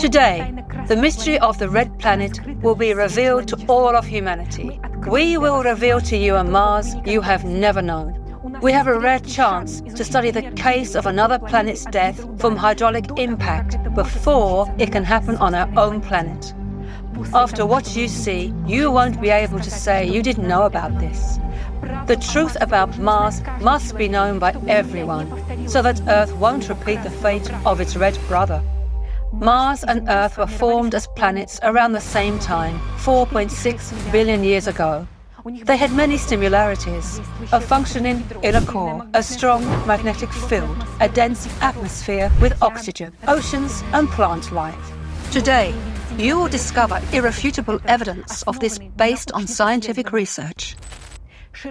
Today, the mystery of the red planet will be revealed to all of humanity. We will reveal to you a Mars you have never known. We have a rare chance to study the case of another planet's death from hydraulic impact before it can happen on our own planet. After what you see, you won't be able to say you didn't know about this. The truth about Mars must be known by everyone, so that Earth won't repeat the fate of its red brother. Mars and Earth were formed as planets around the same time, 4.6 billion years ago. They had many similarities: a functioning inner core, a strong magnetic field, a dense atmosphere with oxygen, oceans and plant life. Today, you will discover irrefutable evidence of this based on scientific research.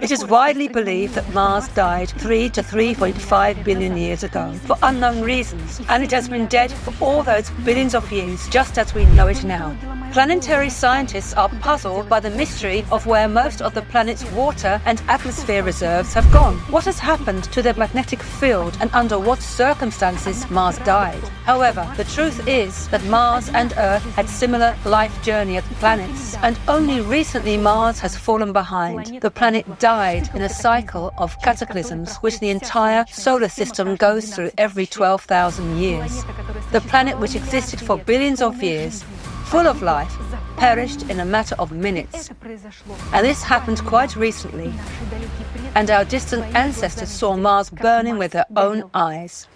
It is widely believed that Mars died 3 to 3.5 billion years ago for unknown reasons, and it has been dead for all those billions of years just as we know it now. Planetary scientists are puzzled by the mystery of where most of the planet's water and atmosphere reserves have gone. What has happened to the magnetic field and under what circumstances Mars died? However, the truth is that Mars and Earth had similar life journey as planets, and only recently Mars has fallen behind. The planet died in a cycle of cataclysms which the entire solar system goes through every 12,000 years. The planet, which existed for billions of years, full of life, perished in a matter of minutes. And this happened quite recently, and our distant ancestors saw Mars burning with their own eyes.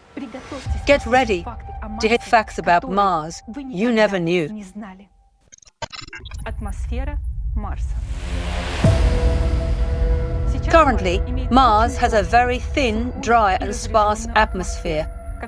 Get ready to hit facts about Mars you never knew. Currently, Mars has a very thin, dry and sparse atmosphere,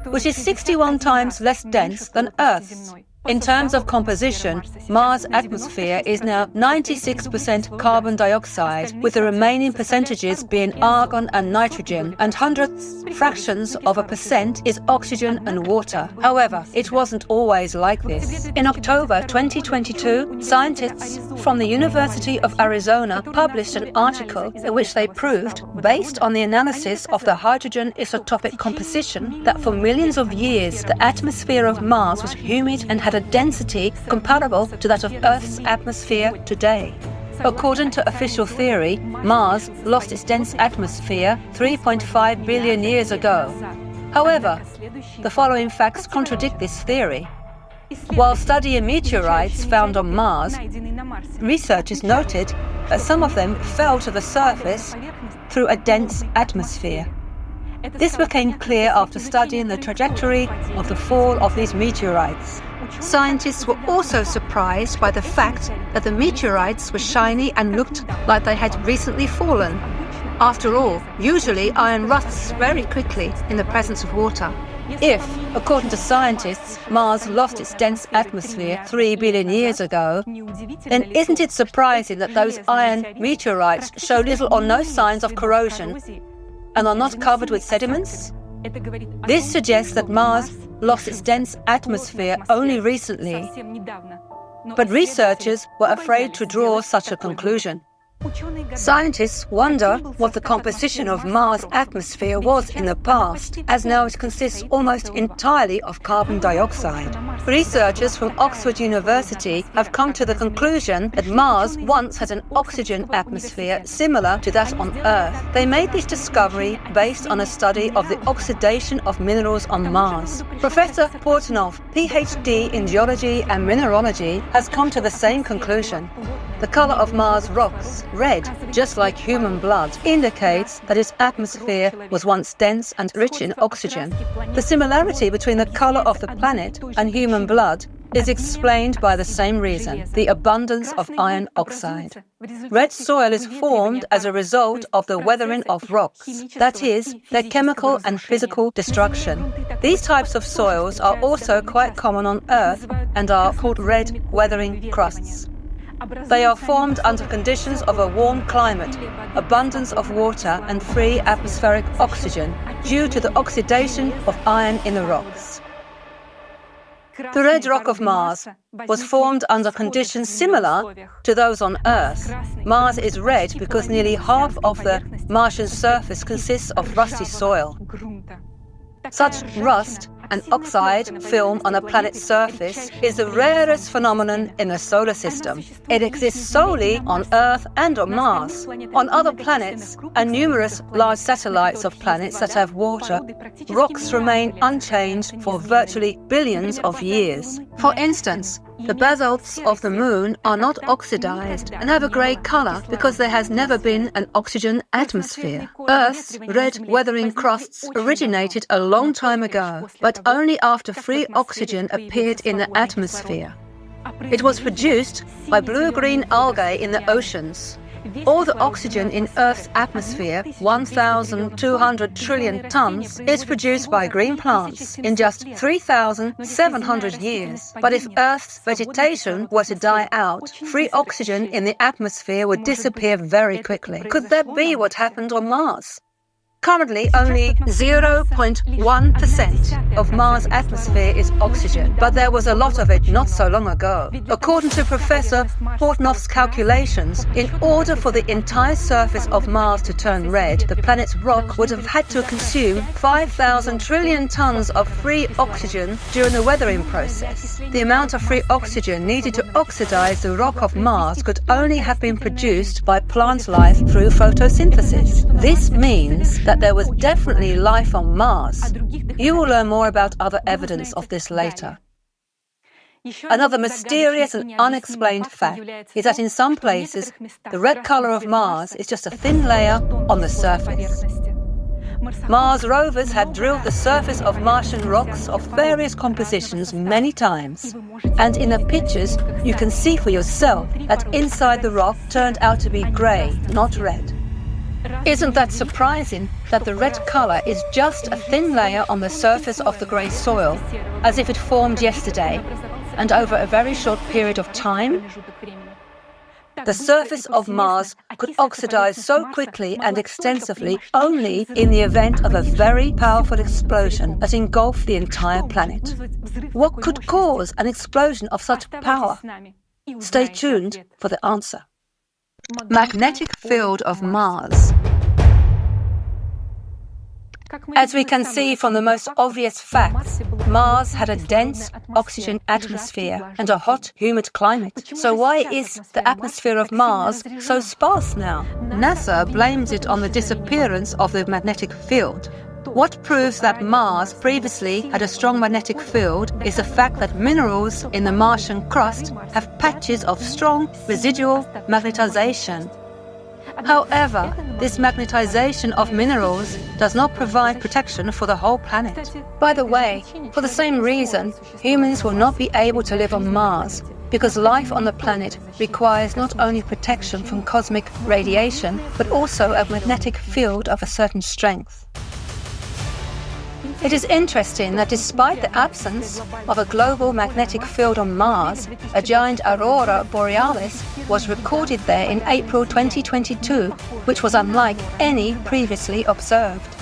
which is 61 times less dense than Earth's. In terms of composition, Mars' atmosphere is now 96% carbon dioxide, with the remaining percentages being argon and nitrogen, and hundredths fractions of a percent is oxygen and water. However, it wasn't always like this. In October 2022, scientists from the University of Arizona published an article in which they proved, based on the analysis of the hydrogen isotopic composition, that for millions of years the atmosphere of Mars was humid and had a density comparable to that of Earth's atmosphere today. According to official theory, Mars lost its dense atmosphere 3.5 billion years ago. However, the following facts contradict this theory. While studying meteorites found on Mars, researchers noted that some of them fell to the surface through a dense atmosphere. This became clear after studying the trajectory of the fall of these meteorites. Scientists were also surprised by the fact that the meteorites were shiny and looked like they had recently fallen. After all, usually iron rusts very quickly in the presence of water. If, according to scientists, Mars lost its dense atmosphere 3 billion years ago, then isn't it surprising that those iron meteorites show little or no signs of corrosion and are not covered with sediments? This suggests that Mars lost its dense atmosphere only recently, but researchers were afraid to draw such a conclusion. Scientists wonder what the composition of Mars' atmosphere was in the past, as now it consists almost entirely of carbon dioxide. Researchers from Oxford University have come to the conclusion that Mars once had an oxygen atmosphere similar to that on Earth. They made this discovery based on a study of the oxidation of minerals on Mars. Professor Portnoy, PhD in geology and mineralogy, has come to the same conclusion. The color of Mars' rocks, red, just like human blood, indicates that its atmosphere was once dense and rich in oxygen. The similarity between the color of the planet and human blood is explained by the same reason, the abundance of iron oxide. Red soil is formed as a result of the weathering of rocks, that is, their chemical and physical destruction. These types of soils are also quite common on Earth and are called red weathering crusts. They are formed under conditions of a warm climate, abundance of water and free atmospheric oxygen due to the oxidation of iron in the rocks. The red rock of Mars was formed under conditions similar to those on Earth. Mars is red because nearly half of the Martian surface consists of rusty soil. Such rust an oxide film on a planet's surface is the rarest phenomenon in the solar system. It exists solely on Earth and on Mars. On other planets and numerous large satellites of planets that have water, rocks remain unchanged for virtually billions of years. For instance, the basalts of the Moon are not oxidized and have a grey color because there has never been an oxygen atmosphere. Earth's red weathering crusts originated a long time ago, but only after free oxygen appeared in the atmosphere. It was produced by blue-green algae in the oceans. All the oxygen in Earth's atmosphere, 1,200 trillion tons, is produced by green plants in just 3,700 years. But if Earth's vegetation were to die out, free oxygen in the atmosphere would disappear very quickly. Could that be what happened on Mars? Currently, only 0.1% of Mars' atmosphere is oxygen, but there was a lot of it not so long ago. According to Professor Portnoy's calculations, in order for the entire surface of Mars to turn red, the planet's rock would have had to consume 5,000 trillion tons of free oxygen during the weathering process. The amount of free oxygen needed to oxidize the rock of Mars could only have been produced by plant life through photosynthesis. This means that there was definitely life on Mars. You will learn more about other evidence of this later. Another mysterious and unexplained fact is that in some places, the red color of Mars is just a thin layer on the surface. Mars rovers had drilled the surface of Martian rocks of various compositions many times, and in the pictures you can see for yourself that inside the rock turned out to be grey, not red. Isn't that surprising that the red color is just a thin layer on the surface of the grey soil, as if it formed yesterday, and over a very short period of time? The surface of Mars could oxidize so quickly and extensively only in the event of a very powerful explosion that engulfed the entire planet. What could cause an explosion of such power? Stay tuned for the answer. Magnetic field of Mars. As we can see from the most obvious facts, Mars had a dense oxygen atmosphere and a hot, humid climate. So why is the atmosphere of Mars so sparse now? NASA blames it on the disappearance of the magnetic field. What proves that Mars previously had a strong magnetic field is the fact that minerals in the Martian crust have patches of strong residual magnetization. However, this magnetization of minerals does not provide protection for the whole planet. By the way, for the same reason, humans will not be able to live on Mars, because life on the planet requires not only protection from cosmic radiation, but also a magnetic field of a certain strength. It is interesting that despite the absence of a global magnetic field on Mars, a giant aurora borealis was recorded there in April 2022, which was unlike any previously observed.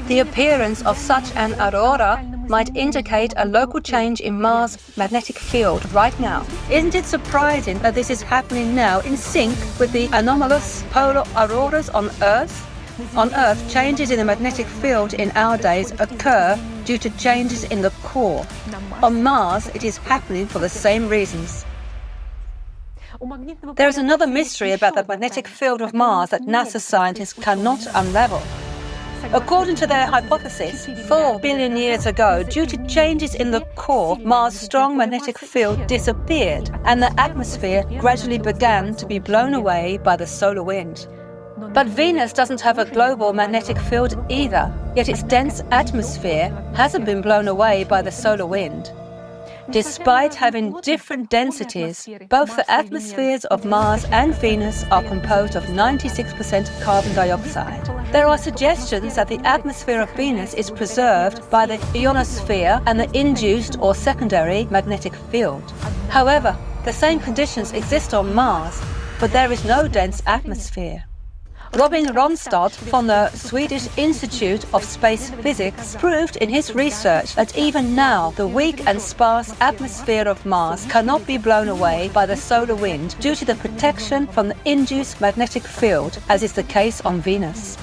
The appearance of such an aurora might indicate a local change in Mars' magnetic field right now. Isn't it surprising that this is happening now in sync with the anomalous polar auroras on Earth? On Earth, changes in the magnetic field in our days occur due to changes in the core. On Mars, it is happening for the same reasons. There is another mystery about the magnetic field of Mars that NASA scientists cannot unravel. According to their hypothesis, 4 billion years ago, due to changes in the core, Mars' strong magnetic field disappeared, and the atmosphere gradually began to be blown away by the solar wind. But Venus doesn't have a global magnetic field either, yet its dense atmosphere hasn't been blown away by the solar wind. Despite having different densities, both the atmospheres of Mars and Venus are composed of 96% carbon dioxide. There are suggestions that the atmosphere of Venus is preserved by the ionosphere and the induced or secondary magnetic field. However, the same conditions exist on Mars, but there is no dense atmosphere. Robin Ronstad from the Swedish Institute of Space Physics proved in his research that even now the weak and sparse atmosphere of Mars cannot be blown away by the solar wind due to the protection from the induced magnetic field, as is the case on Venus.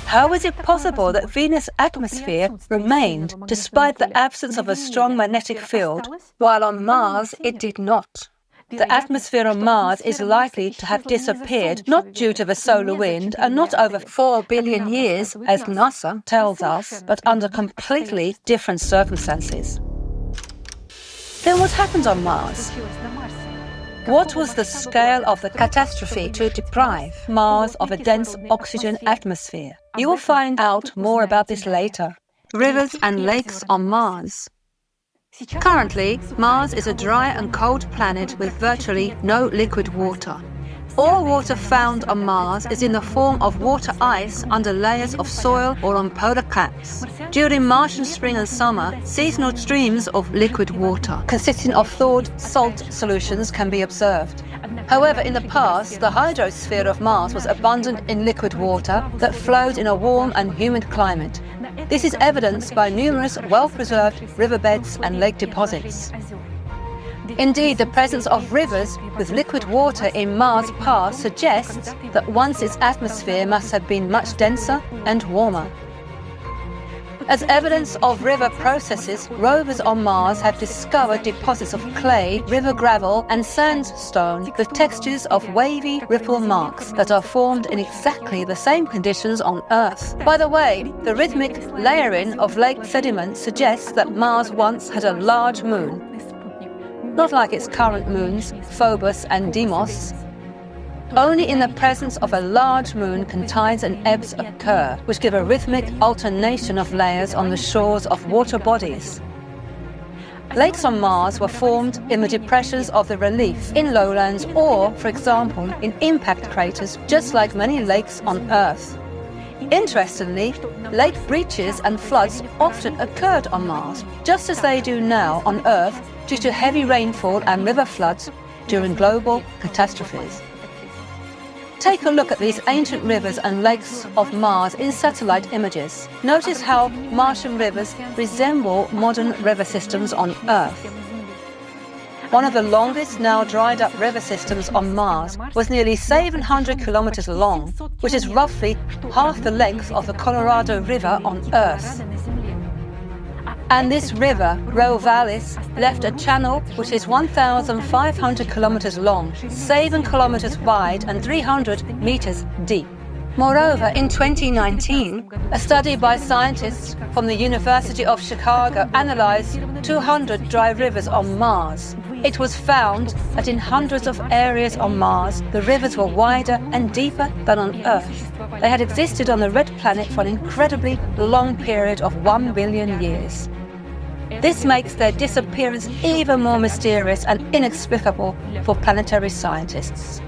How is it possible that Venus' atmosphere remained despite the absence of a strong magnetic field, while on Mars it did not? The atmosphere on Mars is likely to have disappeared not due to the solar wind and not over 4 billion years, as NASA tells us, but under completely different circumstances. Then what happened on Mars? What was the scale of the catastrophe to deprive Mars of a dense oxygen atmosphere? You will find out more about this later. Rivers and lakes on Mars. Currently, Mars is a dry and cold planet with virtually no liquid water. All water found on Mars is in the form of water ice under layers of soil or on polar caps. During Martian spring and summer, seasonal streams of liquid water, consisting of thawed salt solutions, can be observed. However, in the past, the hydrosphere of Mars was abundant in liquid water that flowed in a warm and humid climate. This is evidenced by numerous well-preserved riverbeds and lake deposits. Indeed, the presence of rivers with liquid water in Mars' past suggests that once its atmosphere must have been much denser and warmer. As evidence of river processes, rovers on Mars have discovered deposits of clay, river gravel and sandstone with textures of wavy ripple marks that are formed in exactly the same conditions on Earth. By the way, the rhythmic layering of lake sediment suggests that Mars once had a large moon. Not like its current moons, Phobos and Deimos. Only in the presence of a large moon can tides and ebbs occur, which give a rhythmic alternation of layers on the shores of water bodies. Lakes on Mars were formed in the depressions of the relief, in lowlands or, for example, in impact craters, just like many lakes on Earth. Interestingly, lake breaches and floods often occurred on Mars, just as they do now on Earth due to heavy rainfall and river floods during global catastrophes. Take a look at these ancient rivers and lakes of Mars in satellite images. Notice how Martian rivers resemble modern river systems on Earth. One of the longest now dried up river systems on Mars was nearly 700 kilometers long, which is roughly half the length of the Colorado River on Earth. And this river, Vallis, left a channel which is 1,500 kilometers long, 7 kilometers wide and 300 meters deep. Moreover, in 2019, a study by scientists from the University of Chicago analyzed 200 dry rivers on Mars. It was found that in hundreds of areas on Mars, the rivers were wider and deeper than on Earth. They had existed on the red planet for an incredibly long period of 1 billion years. This makes their disappearance even more mysterious and inexplicable for planetary scientists.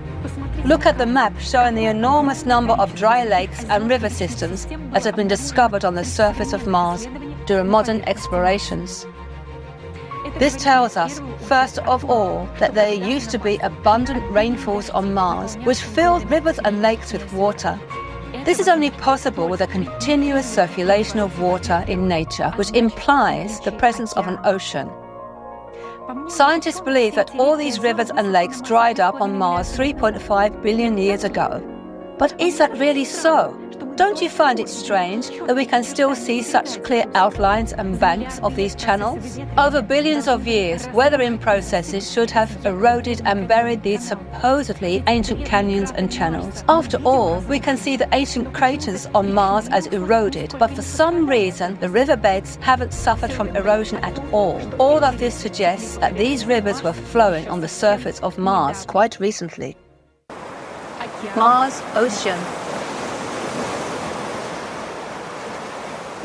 Look at the map showing the enormous number of dry lakes and river systems that have been discovered on the surface of Mars during modern explorations. This tells us, first of all, that there used to be abundant rainfalls on Mars, which filled rivers and lakes with water. This is only possible with a continuous circulation of water in nature, which implies the presence of an ocean. Scientists believe that all these rivers and lakes dried up on Mars 3.5 billion years ago. But is that really so? Don't you find it strange that we can still see such clear outlines and banks of these channels? Over billions of years, weathering processes should have eroded and buried these supposedly ancient canyons and channels. After all, we can see the ancient craters on Mars as eroded, but for some reason, the riverbeds haven't suffered from erosion at all. All of this suggests that these rivers were flowing on the surface of Mars quite recently. Mars Ocean.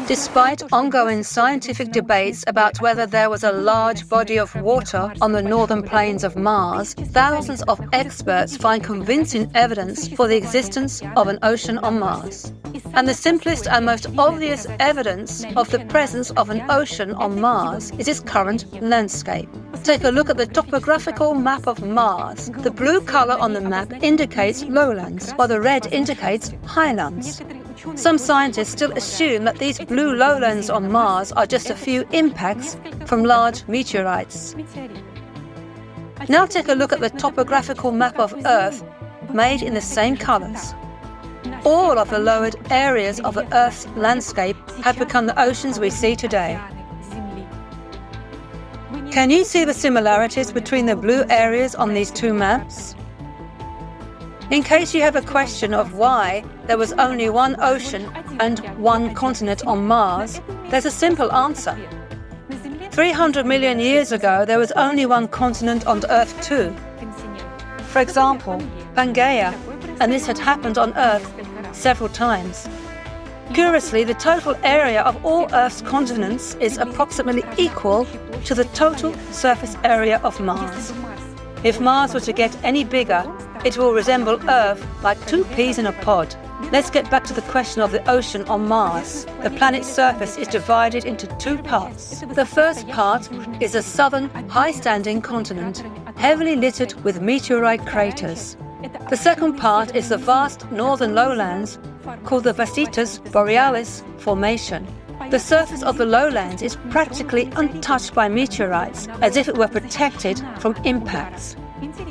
Despite ongoing scientific debates about whether there was a large body of water on the northern plains of Mars, thousands of experts find convincing evidence for the existence of an ocean on Mars. And the simplest and most obvious evidence of the presence of an ocean on Mars is its current landscape. Take a look at the topographical map of Mars. The blue color on the map indicates lowlands, while the red indicates highlands. Some scientists still assume that these blue lowlands on Mars are just a few impacts from large meteorites. Now take a look at the topographical map of Earth, made in the same colors. all of the lowered areas of the Earth's landscape have become the oceans we see today. Can you see the similarities between the blue areas on these two maps? In case you have a question of why there was only one ocean and one continent on Mars, there's a simple answer. 300 million years ago, there was only one continent on Earth too. For example, Pangaea, and this had happened on Earth several times. Curiously, the total area of all Earth's continents is approximately equal to the total surface area of Mars. If Mars were to get any bigger, it will resemble Earth like two peas in a pod. Let's get back to the question of the ocean on Mars. The planet's surface is divided into two parts. The first part is a southern, high-standing continent, heavily littered with meteorite craters. The second part is the vast northern lowlands called the Vasitas Borealis Formation. The surface of the lowlands is practically untouched by meteorites, as if it were protected from impacts.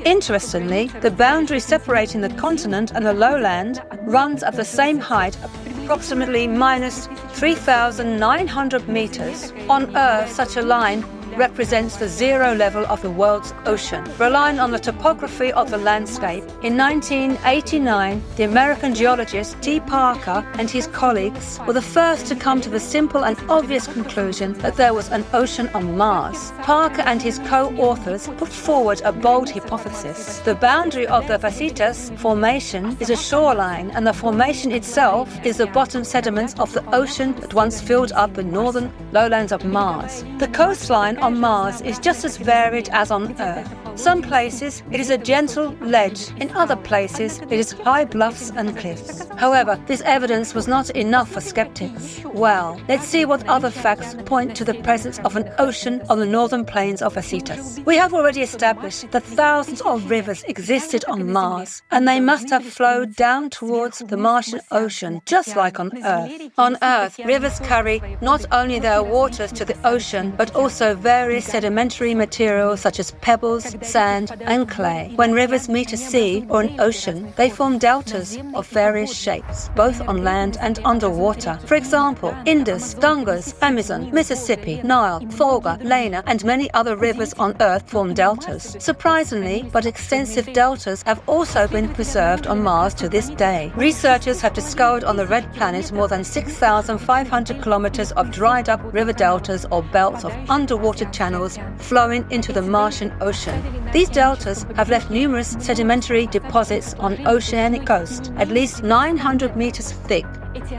Interestingly, the boundary separating the continent and the lowland runs at the same height, approximately minus 3,900 meters. On Earth, such a line represents the zero level of the world's ocean. Relying on the topography of the landscape, in 1989, the American geologist T. Parker and his colleagues were the first to come to the simple and obvious conclusion that there was an ocean on Mars. Parker and his co-authors put forward a bold hypothesis. The boundary of the Vasitas Formation is a shoreline, and the formation itself is the bottom sediments of the ocean that once filled up the northern lowlands of Mars. The coastline on Mars is just as varied as on Earth. Some places it is a gentle ledge, in other places it is high bluffs and cliffs. However, this evidence was not enough for skeptics. Well, let's see what other facts point to the presence of an ocean on the northern plains of Vasitas. We have already established that thousands of rivers existed on Mars, and they must have flowed down towards the Martian Ocean, just like on Earth. On Earth, rivers carry not only their waters to the ocean, but also various sedimentary materials such as pebbles, sand, and clay. When rivers meet a sea or an ocean, they form deltas of various shapes, both on land and underwater. For example, Indus, Ganges, Amazon, Mississippi, Nile, Volga, Lena, and many other rivers on Earth form deltas. Surprisingly, but extensive deltas have also been preserved on Mars to this day. Researchers have discovered on the Red Planet more than 6,500 kilometers of dried up river deltas or belts of underwater channels flowing into the Martian Ocean. These deltas have left numerous sedimentary deposits on oceanic coast, at least 900 meters thick.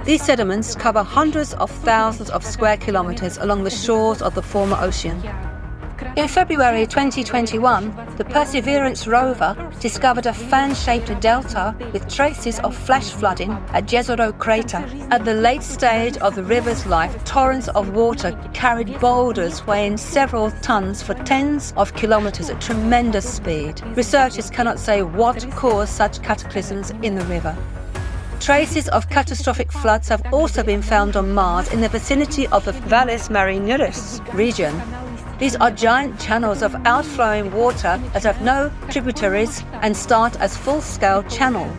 These sediments cover hundreds of thousands of square kilometers along the shores of the former ocean. In February 2021, the Perseverance rover discovered a fan-shaped delta with traces of flash flooding at Jezero crater. At the late stage of the river's life, torrents of water carried boulders weighing several tons for tens of kilometers at tremendous speed. Researchers cannot say what caused such cataclysms in the river. Traces of catastrophic floods have also been found on Mars in the vicinity of the Valles Marineris region. These are giant channels of outflowing water that have no tributaries and start as full-scale channels.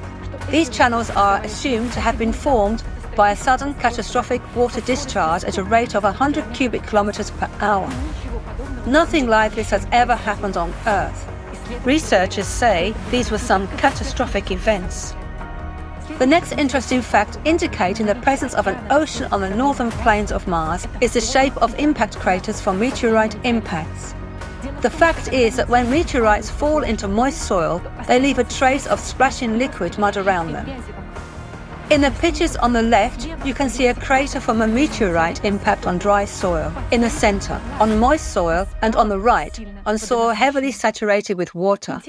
These channels are assumed to have been formed by a sudden catastrophic water discharge at a rate of 100 cubic kilometers per hour. Nothing like this has ever happened on Earth. Researchers say these were some catastrophic events. The next interesting fact indicating the presence of an ocean on the northern plains of Mars is the shape of impact craters from meteorite impacts. The fact is that when meteorites fall into moist soil, they leave a trace of splashing liquid mud around them. In the pictures on the left, you can see a crater from a meteorite impact on dry soil, in the center, on moist soil, and on the right, on soil heavily saturated with water.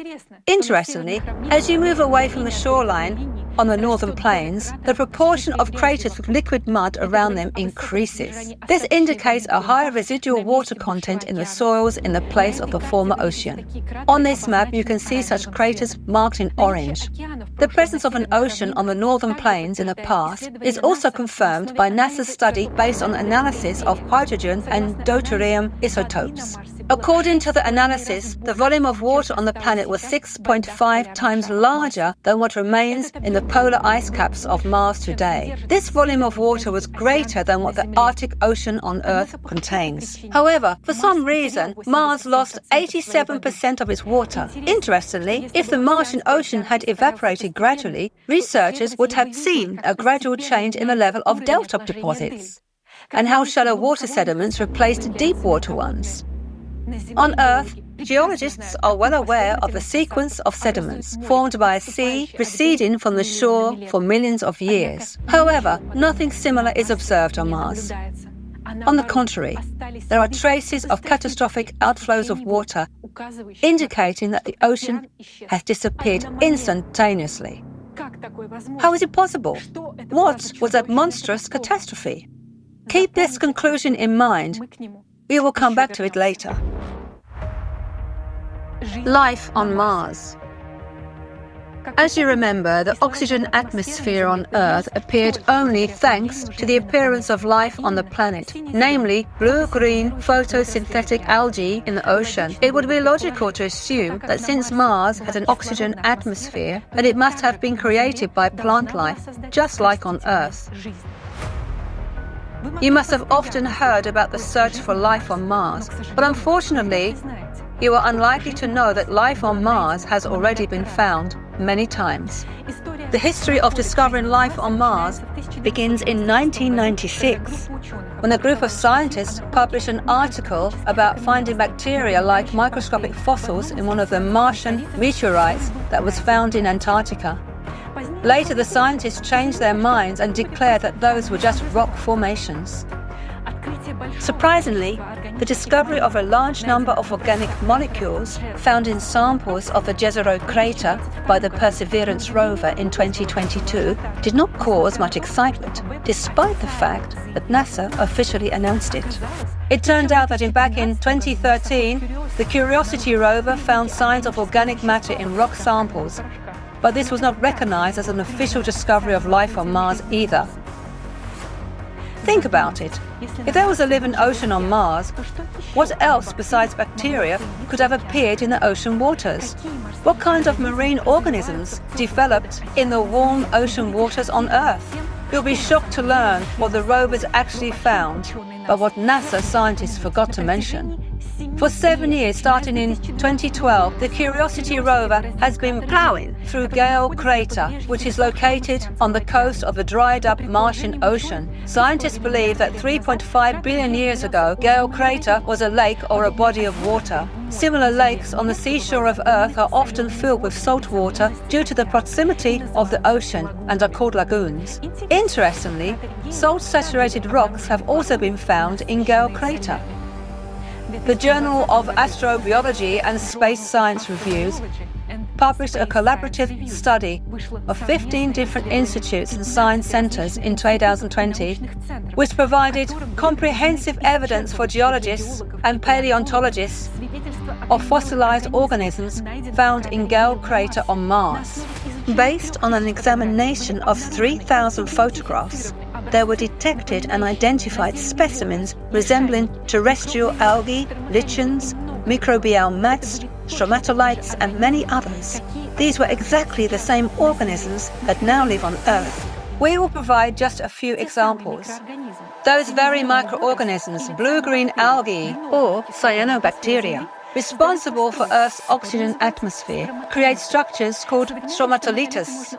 Interestingly, as you move away from the shoreline, on the northern plains, the proportion of craters with liquid mud around them increases. This indicates a higher residual water content in the soils in the place of the former ocean. On this map, you can see such craters marked in orange. The presence of an ocean on the northern plains in the past is also confirmed by NASA's study based on analysis of hydrogen and deuterium isotopes. According to the analysis, the volume of water on the planet was 6.5 times larger than what remains in the polar ice caps of Mars today. This volume of water was greater than what the Arctic Ocean on Earth contains. However, for some reason, Mars lost 87% of its water. Interestingly, if the Martian ocean had evaporated gradually, researchers would have seen a gradual change in the level of delta deposits, and how shallow water sediments replaced deep water ones. On Earth, geologists are well aware of the sequence of sediments formed by a sea receding from the shore for millions of years. However, nothing similar is observed on Mars. On the contrary, there are traces of catastrophic outflows of water, indicating that the ocean has disappeared instantaneously. How is it possible? What was that monstrous catastrophe? Keep this conclusion in mind. We will come back to it later. Life on Mars. As you remember, the oxygen atmosphere on Earth appeared only thanks to the appearance of life on the planet, namely blue-green photosynthetic algae in the ocean. It would be logical to assume that since Mars has an oxygen atmosphere, that it must have been created by plant life, just like on Earth. You must have often heard about the search for life on Mars, but unfortunately, you are unlikely to know that life on Mars has already been found many times. The history of discovering life on Mars begins in 1996, when a group of scientists published an article about finding bacteria-like microscopic fossils in one of the Martian meteorites that was found in Antarctica. Later, the scientists changed their minds and declared that those were just rock formations. Surprisingly, the discovery of a large number of organic molecules found in samples of the Jezero crater by the Perseverance rover in 2022 did not cause much excitement, despite the fact that NASA officially announced it. It turned out that back in 2013, the Curiosity rover found signs of organic matter in rock samples, but this was not recognized as an official discovery of life on Mars either. Think about it. If there was a living ocean on Mars, what else besides bacteria could have appeared in the ocean waters? What kinds of marine organisms developed in the warm ocean waters on Earth? You'll be shocked to learn what the rovers actually found, but what NASA scientists forgot to mention. For 7 years, starting in 2012, the Curiosity rover has been plowing through Gale Crater, which is located on the coast of the dried-up Martian Ocean. Scientists believe that 3.5 billion years ago, Gale Crater was a lake or a body of water. Similar lakes on the seashore of Earth are often filled with salt water due to the proximity of the ocean and are called lagoons. Interestingly, salt-saturated rocks have also been found in Gale Crater. The Journal of Astrobiology and Space Science Reviews published a collaborative study of 15 different institutes and science centers in 2020, which provided comprehensive evidence for geologists and paleontologists of fossilized organisms found in Gale Crater on Mars. Based on an examination of 3,000 photographs, there were detected and identified specimens resembling terrestrial algae, lichens, microbial mats, stromatolites, and many others. These were exactly the same organisms that now live on Earth. We will provide just a few examples. Those very microorganisms, blue-green algae or cyanobacteria, responsible for Earth's oxygen atmosphere, create structures called stromatolites.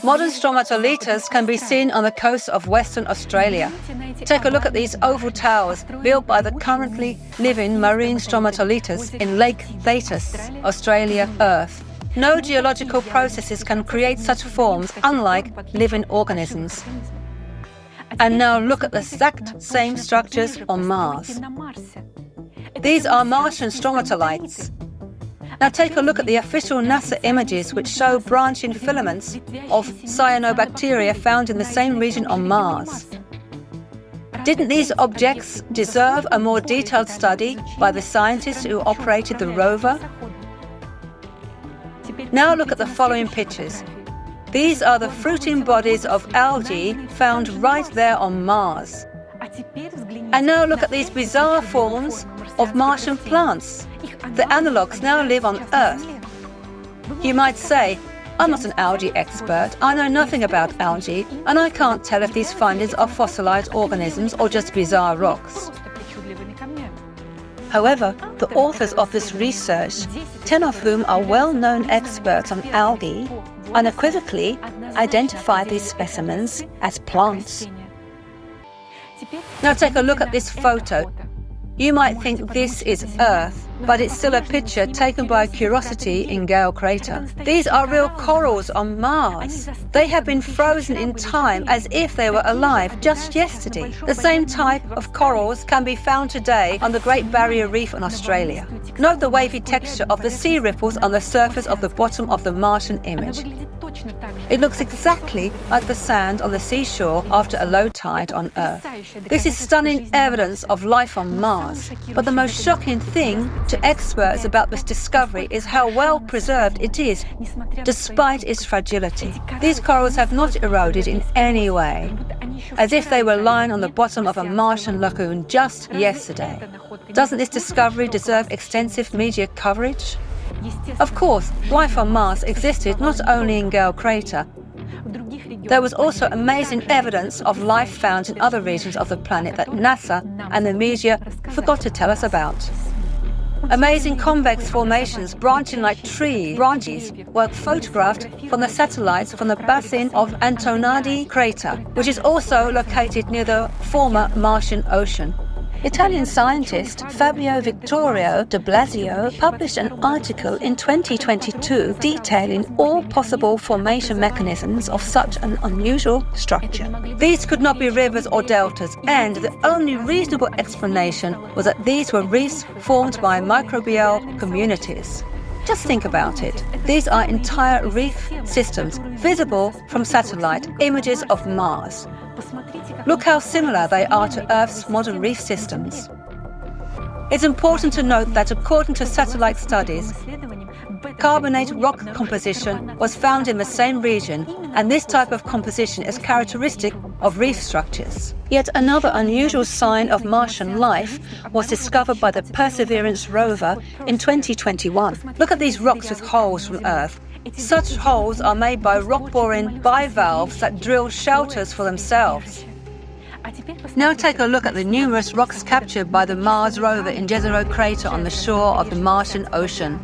Modern stromatolites can be seen on the coast of Western Australia. Take a look at these oval towers built by the currently living marine stromatolites in Lake Thetis, Australia, Earth. No geological processes can create such forms unlike living organisms. And now look at the exact same structures on Mars. These are Martian stromatolites. Now take a look at the official NASA images which show branching filaments of cyanobacteria found in the same region on Mars. Didn't these objects deserve a more detailed study by the scientists who operated the rover? Now look at the following pictures. These are the fruiting bodies of algae found right there on Mars. And now look at these bizarre forms of Martian plants. The analogues now live on Earth. You might say, I'm not an algae expert, I know nothing about algae, and I can't tell if these findings are fossilized organisms or just bizarre rocks. However, the authors of this research, 10 of whom are well-known experts on algae, unequivocally identify these specimens as plants. Now take a look at this photo. You might think this is Earth, but it's still a picture taken by Curiosity in Gale Crater. These are real corals on Mars. They have been frozen in time as if they were alive just yesterday. The same type of corals can be found today on the Great Barrier Reef in Australia. Note the wavy texture of the sea ripples on the surface of the bottom of the Martian image. It looks exactly like the sand on the seashore after a low tide on Earth. This is stunning evidence of life on Mars. But the most shocking thing to experts about this discovery is how well preserved it is, despite its fragility. These corals have not eroded in any way, as if they were lying on the bottom of a Martian lagoon just yesterday. Doesn't this discovery deserve extensive media coverage? Of course, life on Mars existed not only in Gale Crater. There was also amazing evidence of life found in other regions of the planet that NASA and the media forgot to tell us about. Amazing convex formations branching like tree branches were photographed from the satellites from the basin of Antonadi crater, which is also located near the former Martian Ocean. Italian scientist Fabio Vittorio de Blasio published an article in 2022 detailing all possible formation mechanisms of such an unusual structure. These could not be rivers or deltas, and the only reasonable explanation was that these were reefs formed by microbial communities. Just think about it. These are entire reef systems visible from satellite images of Mars. Look how similar they are to Earth's modern reef systems. It's important to note that according to satellite studies, carbonate rock composition was found in the same region, and this type of composition is characteristic of reef structures. Yet another unusual sign of Martian life was discovered by the Perseverance rover in 2021. Look at these rocks with holes from Earth. Such holes are made by rock-boring bivalves that drill shelters for themselves. Now take a look at the numerous rocks captured by the Mars rover in Jezero crater on the shore of the Martian Ocean.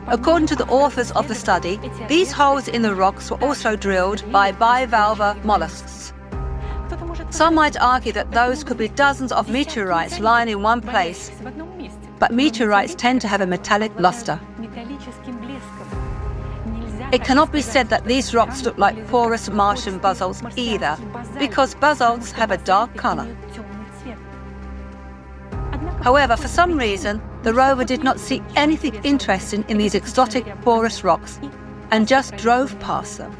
According to the authors of the study, these holes in the rocks were also drilled by bivalve mollusks. Some might argue that those could be dozens of meteorites lying in one place, but meteorites tend to have a metallic luster. It cannot be said that these rocks look like porous Martian basalts either, because basalts have a dark color. However, for some reason, the rover did not see anything interesting in these exotic porous rocks and just drove past them.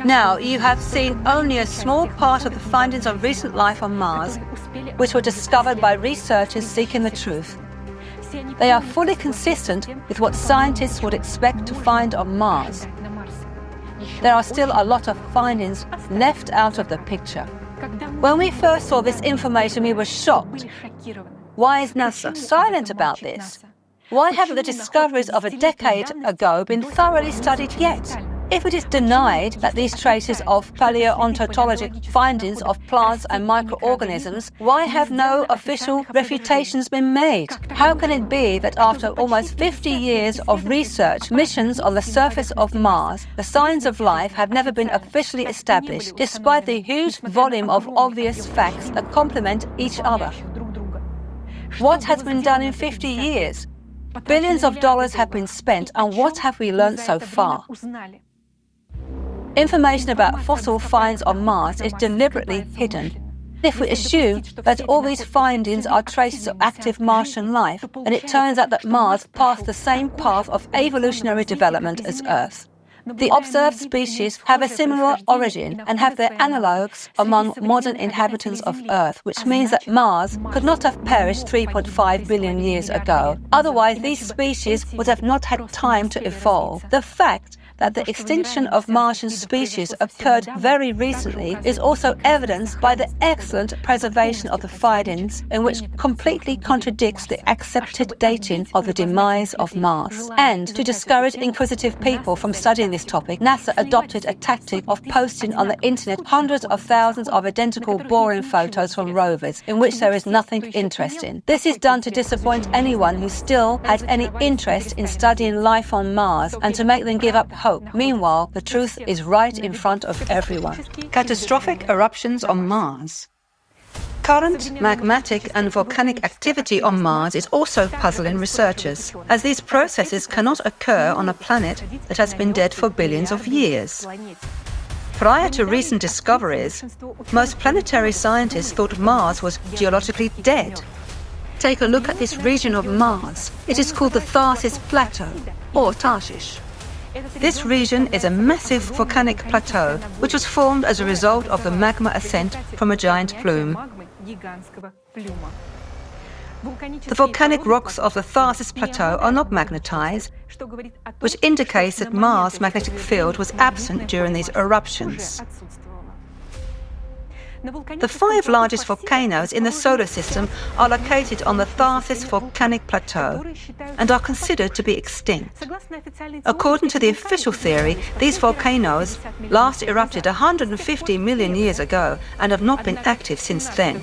Now, you have seen only a small part of the findings of recent life on Mars, which were discovered by researchers seeking the truth. They are fully consistent with what scientists would expect to find on Mars. There are still a lot of findings left out of the picture. When we first saw this information, we were shocked. Why is NASA silent about this? Why haven't the discoveries of a decade ago been thoroughly studied yet? If it is denied that these traces of paleontologic findings of plants and microorganisms, why have no official refutations been made? How can it be that after almost 50 years of research missions on the surface of Mars, the signs of life have never been officially established, despite the huge volume of obvious facts that complement each other? What has been done in 50 years? Billions of dollars have been spent, and what have we learned so far? Information about fossil finds on Mars is deliberately hidden. If we assume that all these findings are traces of active Martian life, then it turns out that Mars passed the same path of evolutionary development as Earth. The observed species have a similar origin and have their analogues among modern inhabitants of Earth, which means that Mars could not have perished 3.5 billion years ago. Otherwise, these species would have not had time to evolve. The fact that the extinction of Martian species occurred very recently is also evidenced by the excellent preservation of the findings, in which completely contradicts the accepted dating of the demise of Mars. And to discourage inquisitive people from studying this topic, NASA adopted a tactic of posting on the internet hundreds of thousands of identical boring photos from rovers, in which there is nothing interesting. This is done to disappoint anyone who still had any interest in studying life on Mars and to make them give up hope. Meanwhile, the truth is right in front of everyone. Catastrophic eruptions on Mars. Current magmatic and volcanic activity on Mars is also puzzling researchers, as these processes cannot occur on a planet that has been dead for billions of years. Prior to recent discoveries, most planetary scientists thought Mars was geologically dead. Take a look at this region of Mars. It is called the Tharsis Plateau, or Tarshish. This region is a massive volcanic plateau which was formed as a result of the magma ascent from a giant plume. The volcanic rocks of the Tharsis Plateau are not magnetized, which indicates that Mars' magnetic field was absent during these eruptions. The 5 largest volcanoes in the solar system are located on the Tharsis volcanic plateau and are considered to be extinct. According to the official theory, these volcanoes last erupted 150 million years ago and have not been active since then.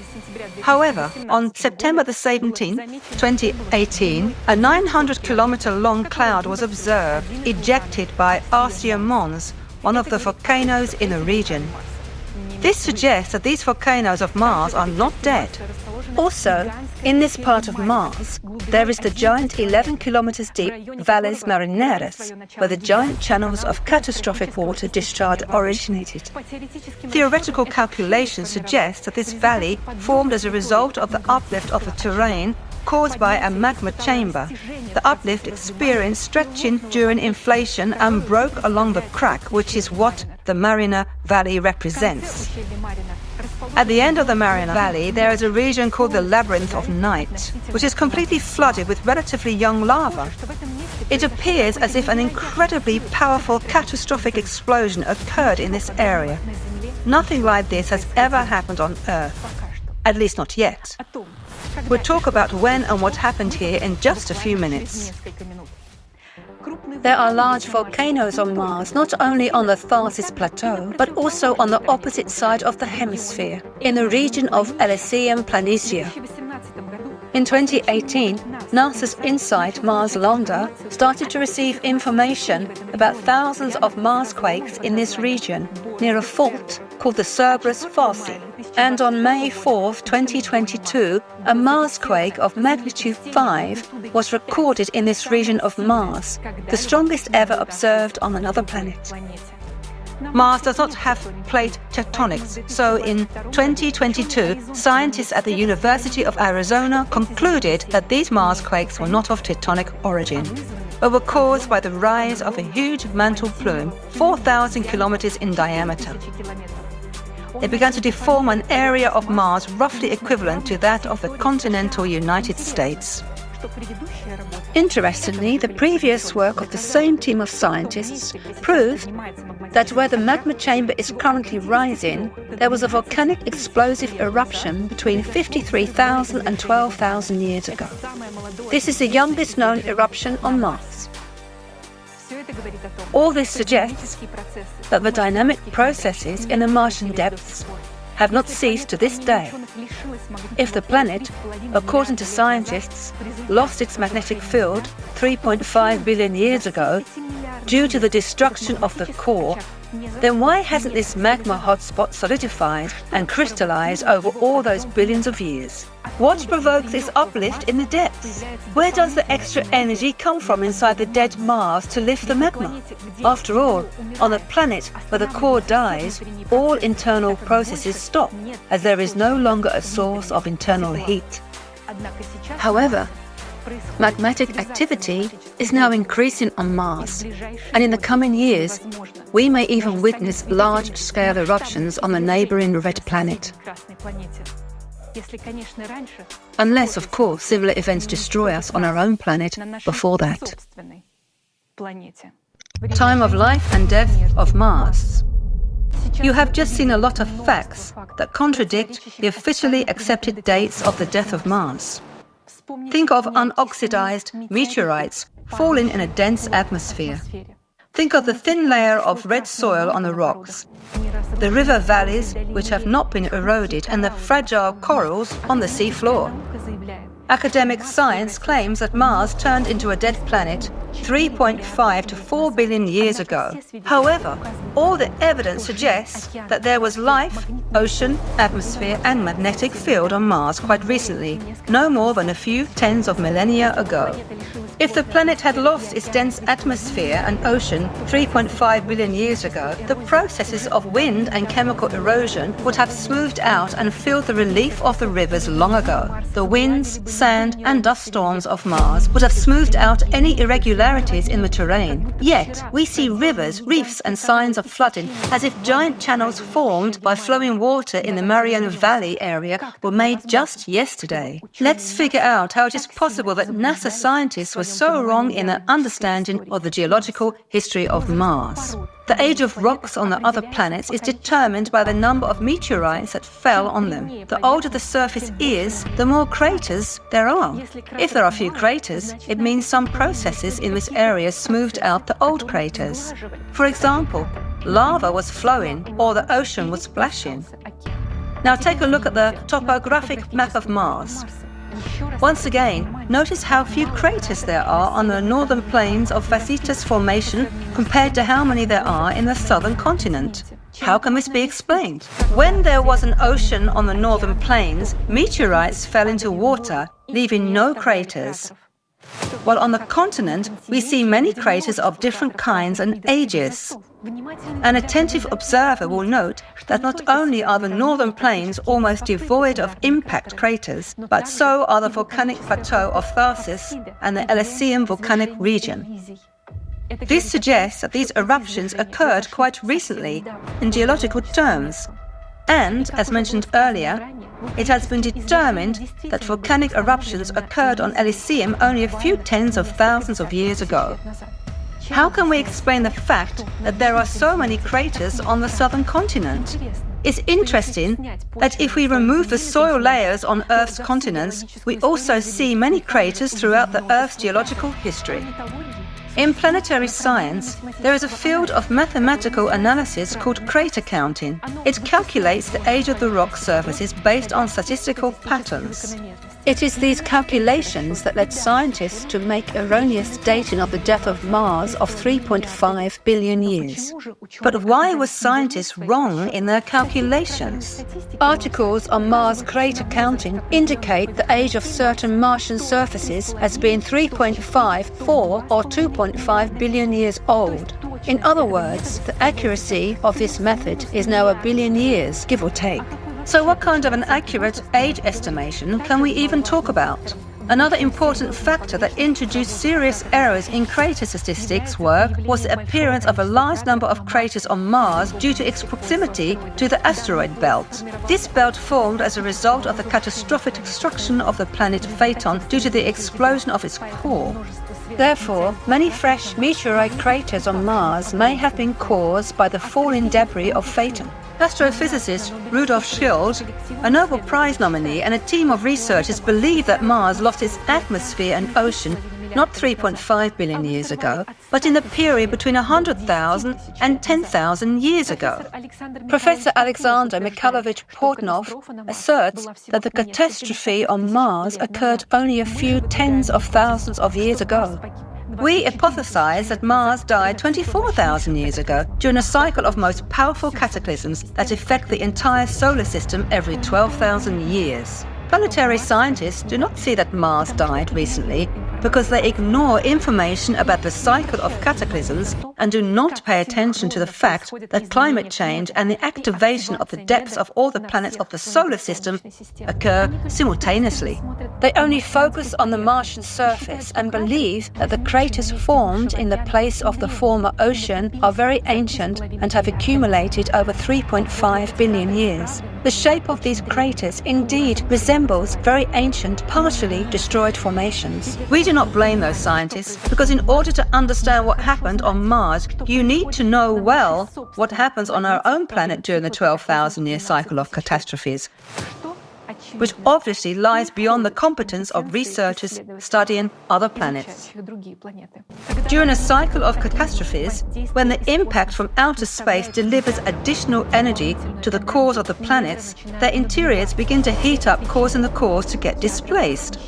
However, on September 17, 2018, a 900-kilometer-long cloud was observed ejected by Asia Mons, one of the volcanoes in the region. This suggests that these volcanoes of Mars are not dead. Also, in this part of Mars, there is the giant 11 kilometers deep Valles Marineris, where the giant channels of catastrophic water discharge originated. Theoretical calculations suggest that this valley formed as a result of the uplift of the terrain caused by a magma chamber. The uplift experienced stretching during inflation and broke along the crack, which is what the Marina Valley represents. At the end of the Marina Valley, there is a region called the Labyrinth of Night, which is completely flooded with relatively young lava. It appears as if an incredibly powerful catastrophic explosion occurred in this area. Nothing like this has ever happened on Earth, at least not yet. We'll talk about when and what happened here in just a few minutes. There are large volcanoes on Mars, not only on the Tharsis Plateau, but also on the opposite side of the hemisphere, in the region of Elysium Planitia. In 2018, NASA's InSight Mars lander started to receive information about thousands of Marsquakes in this region, near a fault called the Cerberus Foci. And on May 4, 2022, a Marsquake of magnitude 5 was recorded in this region of Mars, the strongest ever observed on another planet. Mars does not have plate tectonics, so in 2022, scientists at the University of Arizona concluded that these Marsquakes were not of tectonic origin, but were caused by the rise of a huge mantle plume, 4,000 kilometers in diameter. It began to deform an area of Mars roughly equivalent to that of the continental United States. Interestingly, the previous work of the same team of scientists proved that where the magma chamber is currently rising, there was a volcanic explosive eruption between 53,000 and 12,000 years ago. This is the youngest known eruption on Mars. All this suggests that the dynamic processes in the Martian depths have not ceased to this day. If the planet, according to scientists, lost its magnetic field 3.5 billion years ago due to the destruction of the core, then why hasn't this magma hotspot solidified and crystallized over all those billions of years? What provoked this uplift in the depths? Where does the extra energy come from inside the dead Mars to lift the magma? After all, on a planet where the core dies, all internal processes stop, as there is no longer a source of internal heat. However, magmatic activity is now increasing on Mars, and in the coming years, we may even witness large-scale eruptions on the neighboring red planet. Unless, of course, similar events destroy us on our own planet before that. Time of life and death of Mars. You have just seen a lot of facts that contradict the officially accepted dates of the death of Mars. Think of unoxidized meteorites falling in a dense atmosphere. Think of the thin layer of red soil on the rocks, the river valleys which have not been eroded, and the fragile corals on the sea floor. Academic science claims that Mars turned into a dead planet 3.5 to 4 billion years ago. However, all the evidence suggests that there was life, ocean, atmosphere and magnetic field on Mars quite recently, no more than a few tens of millennia ago. If the planet had lost its dense atmosphere and ocean 3.5 billion years ago, the processes of wind and chemical erosion would have smoothed out and filled the relief of the rivers long ago. The winds, sand and dust storms of Mars would have smoothed out any irregularities in the terrain. Yet, we see rivers, reefs and signs of flooding as if giant channels formed by flowing water in the Mariana Valley area were made just yesterday. Let's figure out how it is possible that NASA scientists were so wrong in their understanding of the geological history of Mars. The age of rocks on the other planets is determined by the number of meteorites that fell on them. The older the surface is, the more craters there are. If there are few craters, it means some processes in this area smoothed out the old craters. For example, lava was flowing or the ocean was splashing. Now take a look at the topographic map of Mars. Once again, notice how few craters there are on the northern plains of Vasitas Formation compared to how many there are in the southern continent. How can this be explained? When there was an ocean on the northern plains, meteorites fell into water, leaving no craters. While on the continent, we see many craters of different kinds and ages. An attentive observer will note that not only are the northern plains almost devoid of impact craters, but so are the volcanic plateau of Tharsis and the Elysium volcanic region. This suggests that these eruptions occurred quite recently in geological terms. And, as mentioned earlier, it has been determined that volcanic eruptions occurred on Elysium only a few tens of thousands of years ago. How can we explain the fact that there are so many craters on the southern continent? It's interesting that if we remove the soil layers on Earth's continents, we also see many craters throughout the Earth's geological history. In planetary science, there is a field of mathematical analysis called crater counting. It calculates the age of the rock surfaces based on statistical patterns. It is these calculations that led scientists to make erroneous dating of the death of Mars of 3.5 billion years. But why were scientists wrong in their calculations? Articles on Mars crater counting indicate the age of certain Martian surfaces as being 3.5, 4 or 2.5 billion years old. In other words, the accuracy of this method is now a billion years, give or take. So what kind of an accurate age estimation can we even talk about? Another important factor that introduced serious errors in crater statistics work was the appearance of a large number of craters on Mars due to its proximity to the asteroid belt. This belt formed as a result of the catastrophic destruction of the planet Phaeton due to the explosion of its core. Therefore, many fresh meteorite craters on Mars may have been caused by the falling debris of Phaeton. Astrophysicist Rudolf Schuld, a Nobel Prize nominee, and a team of researchers believe that Mars lost its atmosphere and ocean not 3.5 billion years ago, but in the period between 100,000 and 10,000 years ago. Professor Alexander Mikhailovich Portnov asserts that the catastrophe on Mars occurred only a few tens of thousands of years ago. We hypothesize that Mars died 24,000 years ago during a cycle of most powerful cataclysms that affect the entire solar system every 12,000 years. Planetary scientists do not see that Mars died recently because they ignore information about the cycle of cataclysms and do not pay attention to the fact that climate change and the activation of the depths of all the planets of the solar system occur simultaneously. They only focus on the Martian surface and believe that the craters formed in the place of the former ocean are very ancient and have accumulated over 3.5 billion years. The shape of these craters indeed resembles very ancient, partially destroyed formations. We do not blame those scientists, because in order to understand what happened on Mars, you need to know well what happens on our own planet during the 12,000-year cycle of catastrophes, which obviously lies beyond the competence of researchers studying other planets. During a cycle of catastrophes, when the impact from outer space delivers additional energy to the cores of the planets, their interiors begin to heat up, causing the cores to get displaced.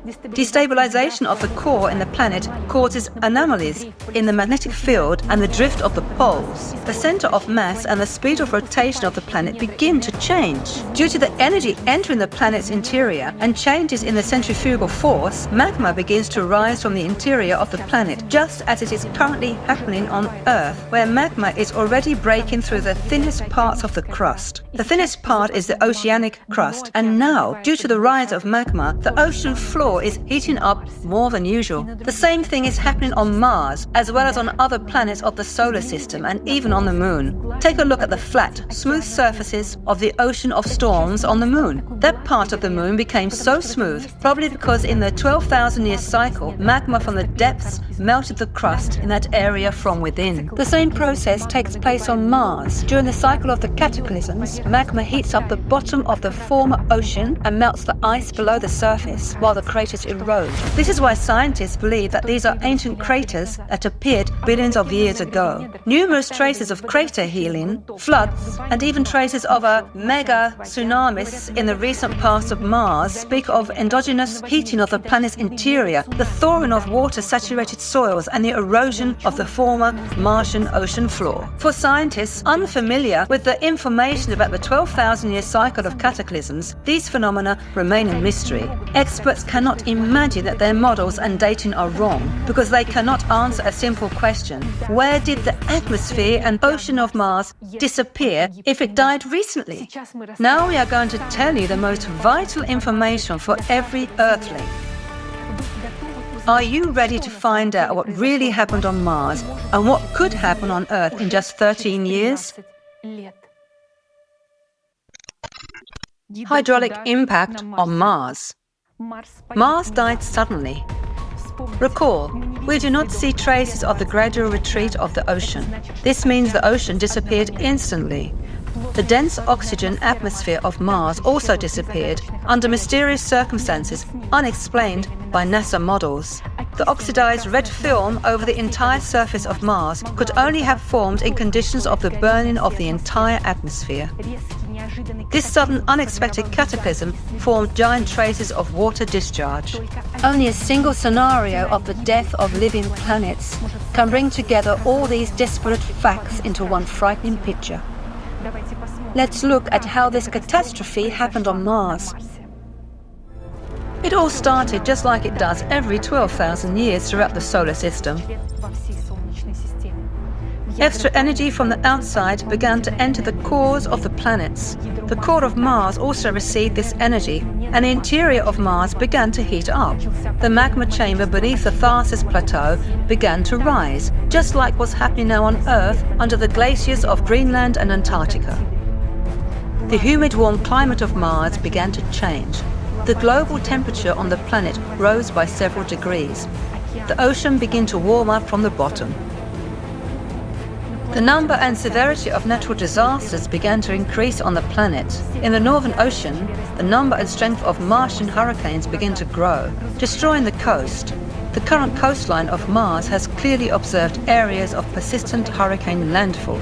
Destabilization of the core in the planet causes anomalies in the magnetic field and the drift of the poles. The center of mass and the speed of rotation of the planet begin to change. Due to the energy entering the planet's interior and changes in the centrifugal force, magma begins to rise from the interior of the planet, just as it is currently happening on Earth, where magma is already breaking through the thinnest parts of the crust. The thinnest part is the oceanic crust, and now, due to the rise of magma, the ocean floor is heating up more than usual. The same thing is happening on Mars, as well as on other planets of the solar system and even on the Moon. Take a look at the flat, smooth surfaces of the ocean of storms on the Moon. That part of the Moon became so smooth, probably because in the 12,000-year cycle, magma from the depths melted the crust in that area from within. The same process takes place on Mars. During the cycle of the cataclysms, magma heats up the bottom of the former ocean and melts the ice below the surface, while the craters erode. This is why scientists believe that these are ancient craters that appeared billions of years ago. Numerous traces of crater healing, floods, and even traces of a mega tsunamis in the recent past of Mars speak of endogenous heating of the planet's interior, the thawing of water-saturated soils, and the erosion of the former Martian ocean floor. For scientists unfamiliar with the information about the 12,000-year cycle of cataclysms, these phenomena remain a mystery. Experts cannot imagine that their models and dating are wrong, because they cannot answer a simple question: where did the atmosphere and ocean of Mars disappear if it died recently? Now we are going to tell you the most vital information for every Earthling. Are you ready to find out what really happened on Mars and what could happen on Earth in just 13 years? Hydraulic impact on Mars. Mars died suddenly. Recall, we do not see traces of the gradual retreat of the ocean. This means the ocean disappeared instantly. The dense oxygen atmosphere of Mars also disappeared under mysterious circumstances unexplained by NASA models. The oxidized red film over the entire surface of Mars could only have formed in conditions of the burning of the entire atmosphere. This sudden, unexpected cataclysm formed giant traces of water discharge. Only a single scenario of the death of living planets can bring together all these disparate facts into one frightening picture. Let's look at how this catastrophe happened on Mars. It all started just like it does every 12,000 years throughout the solar system. Extra energy from the outside began to enter the cores of the planets. The core of Mars also received this energy, and the interior of Mars began to heat up. The magma chamber beneath the Tharsis Plateau began to rise, just like what's happening now on Earth under the glaciers of Greenland and Antarctica. The humid, warm climate of Mars began to change. The global temperature on the planet rose by several degrees. The ocean began to warm up from the bottom. The number and severity of natural disasters began to increase on the planet. In the Northern Ocean, the number and strength of Martian hurricanes began to grow, destroying the coast. The current coastline of Mars has clearly observed areas of persistent hurricane landfall.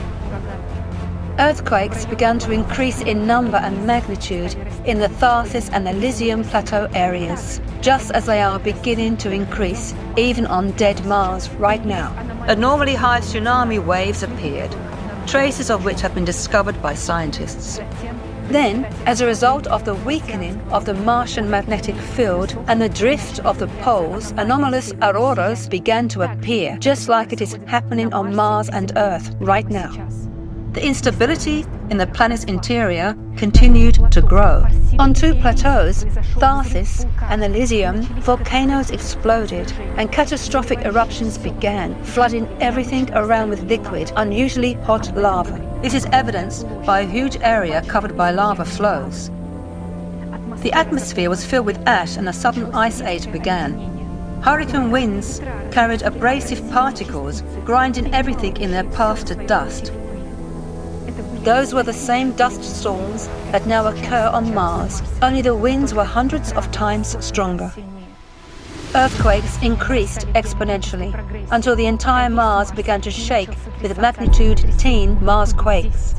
Earthquakes began to increase in number and magnitude in the Tharsis and Elysium Plateau areas, just as they are beginning to increase even on dead Mars right now. Abnormally high tsunami waves appeared, traces of which have been discovered by scientists. Then, as a result of the weakening of the Martian magnetic field and the drift of the poles, anomalous auroras began to appear, just like it is happening on Mars and Earth right now. the instability in the planet's interior continued to grow. On two plateaus, Tharsis and Elysium, volcanoes exploded and catastrophic eruptions began, flooding everything around with liquid, unusually hot lava. This is evidenced by a huge area covered by lava flows. The atmosphere was filled with ash and a sudden ice age began. Hurricane winds carried abrasive particles, grinding everything in their path to dust. Those were the same dust storms that now occur on Mars, only the winds were hundreds of times stronger. Earthquakes increased exponentially until the entire Mars began to shake with magnitude 10 Marsquakes.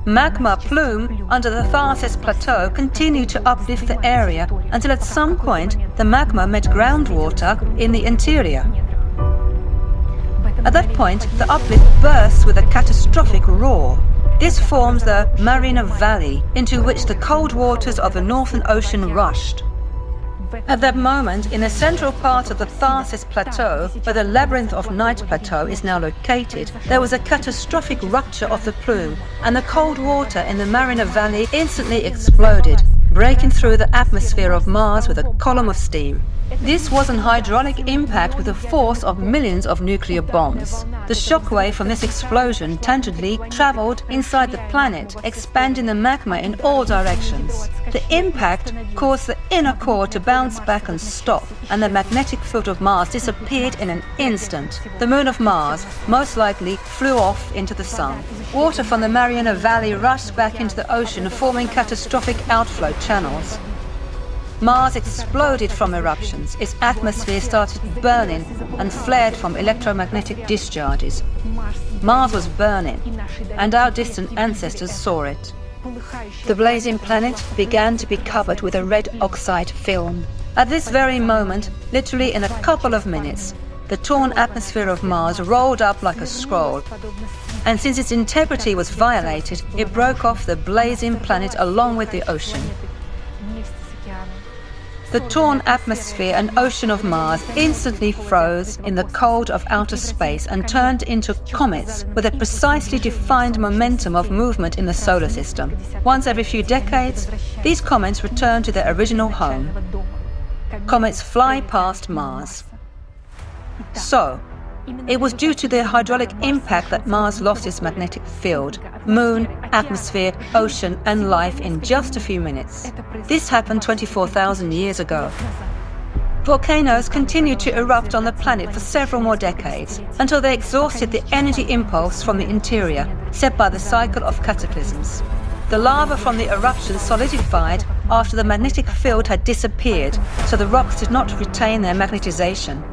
Magma plume under the Tharsis Plateau continued to uplift the area until at some point the magma met groundwater in the interior. At that point, the uplift bursts with a catastrophic roar. This forms the Marina Valley, into which the cold waters of the Northern Ocean rushed. At that moment, in the central part of the Tharsis Plateau, where the labyrinth of Night Plateau is now located, there was a catastrophic rupture of the plume, and the cold water in the Marina Valley instantly exploded, breaking through the atmosphere of Mars with a column of steam. This was an hydraulic impact with the force of millions of nuclear bombs. The shockwave from this explosion tangentially traveled inside the planet, expanding the magma in all directions. The impact caused the inner core to bounce back and stop, and the magnetic field of Mars disappeared in an instant. The moon of Mars most likely flew off into the sun. Water from the Mariana Valley rushed back into the ocean, forming catastrophic outflow channels. Mars exploded from eruptions. Its atmosphere started burning and flared from electromagnetic discharges. Mars was burning, and our distant ancestors saw it. The blazing planet began to be covered with a red oxide film. At this very moment, literally in a couple of minutes, the torn atmosphere of Mars rolled up like a scroll, and since its integrity was violated, it broke off the blazing planet along with the ocean. The torn atmosphere and ocean of Mars instantly froze in the cold of outer space and turned into comets with a precisely defined momentum of movement in the solar system. Once every few decades, these comets return to their original home. Comets fly past Mars. So, it was due to the hydraulic impact that Mars lost its magnetic field, moon, atmosphere, ocean, and life in just a few minutes. This happened 24,000 years ago. Volcanoes continued to erupt on the planet for several more decades, until they exhausted the energy impulse from the interior, set by the cycle of cataclysms. The lava from the eruption solidified after the magnetic field had disappeared, so the rocks did not retain their magnetization.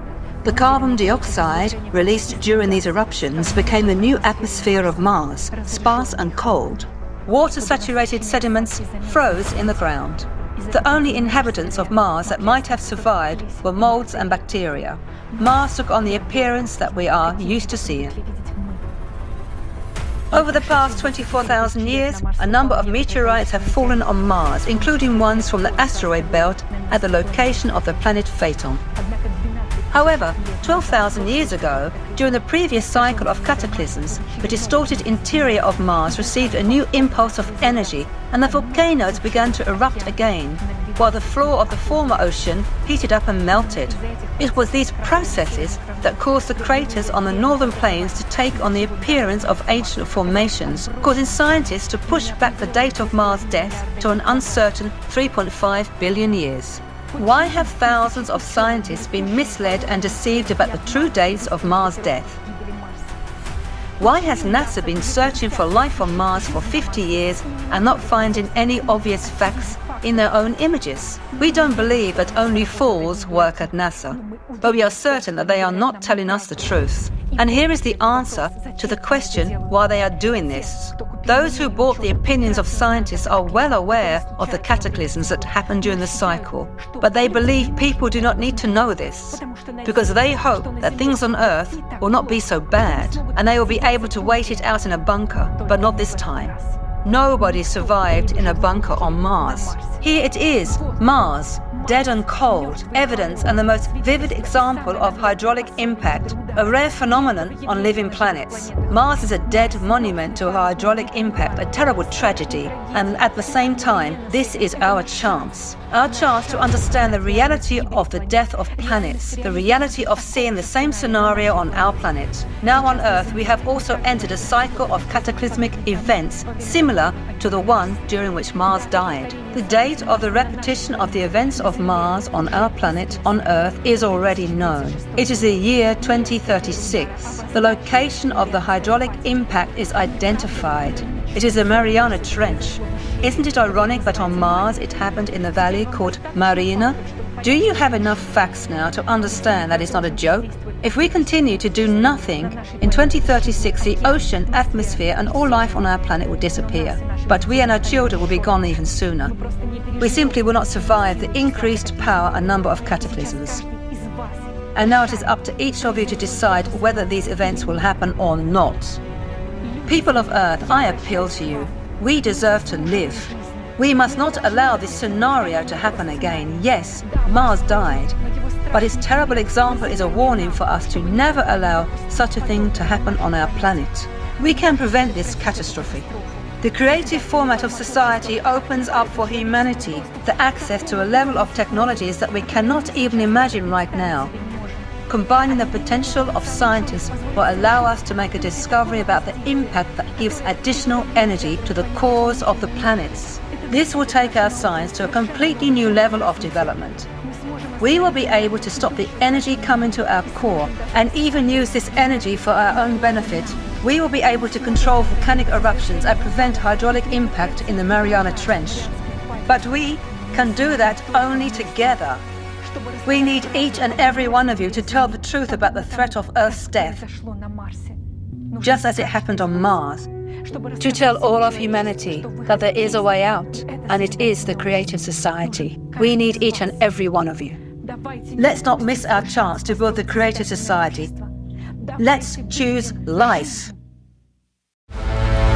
The carbon dioxide released during these eruptions became the new atmosphere of Mars, sparse and cold. Water-saturated sediments froze in the ground. The only inhabitants of Mars that might have survived were molds and bacteria. Mars took on the appearance that we are used to seeing. Over the past 24,000 years, a number of meteorites have fallen on Mars, including ones from the asteroid belt at the location of the planet Phaeton. However, 12,000 years ago, during the previous cycle of cataclysms, the distorted interior of Mars received a new impulse of energy, and the volcanoes began to erupt again, while the floor of the former ocean heated up and melted. It was these processes that caused the craters on the northern plains to take on the appearance of ancient formations, causing scientists to push back the date of Mars' death to an uncertain 3.5 billion years. Why have thousands of scientists been misled and deceived about the true dates of Mars' death? Why has NASA been searching for life on Mars for 50 years and not finding any obvious facts in their own images? We don't believe that only fools work at NASA, but we are certain that they are not telling us the truth. And here is the answer to the question why they are doing this. Those who bought the opinions of scientists are well aware of the cataclysms that happened during the cycle, but they believe people do not need to know this, because they hope that things on Earth will not be so bad, and they will be able to wait it out in a bunker, but not this time. Nobody survived in a bunker on Mars. Here it is, Mars, dead and cold, evidence and the most vivid example of hydraulic impact, a rare phenomenon on living planets. Mars is a dead monument to hydraulic impact, a terrible tragedy, and at the same time, this is our chance to understand the reality of the death of planets, the reality of seeing the same scenario on our planet. Now on Earth, we have also entered a cycle of cataclysmic events similar to the one during which Mars died. The date of the repetition of the events of Mars on our planet, on Earth, is already known. It is the year 2036. The location of the hydraulic impact is identified. It is the Mariana Trench. Isn't it ironic that on Mars it happened in the valley called Marina? Do you have enough facts now to understand that it's not a joke? If we continue to do nothing, in 2036 the ocean, atmosphere and all life on our planet will disappear. But we and our children will be gone even sooner. We simply will not survive the increased power and number of cataclysms. And now it is up to each of you to decide whether these events will happen or not. People of Earth, I appeal to you. We deserve to live. We must not allow this scenario to happen again. Yes, Mars died, but its terrible example is a warning for us to never allow such a thing to happen on our planet. We can prevent this catastrophe. The creative format of society opens up for humanity the access to a level of technologies that we cannot even imagine right now. Combining the potential of scientists will allow us to make a discovery about the impact that gives additional energy to the cores of the planets. This will take our science to a completely new level of development. We will be able to stop the energy coming to our core and even use this energy for our own benefit. We will be able to control volcanic eruptions and prevent hydraulic impact in the Mariana Trench. But we can do that only together. We need each and every one of you to tell the truth about the threat of Earth's death, just as it happened on Mars. To tell all of humanity that there is a way out, and it is the creative society. We need each and every one of you. Let's not miss our chance to build the creative society. Let's choose life.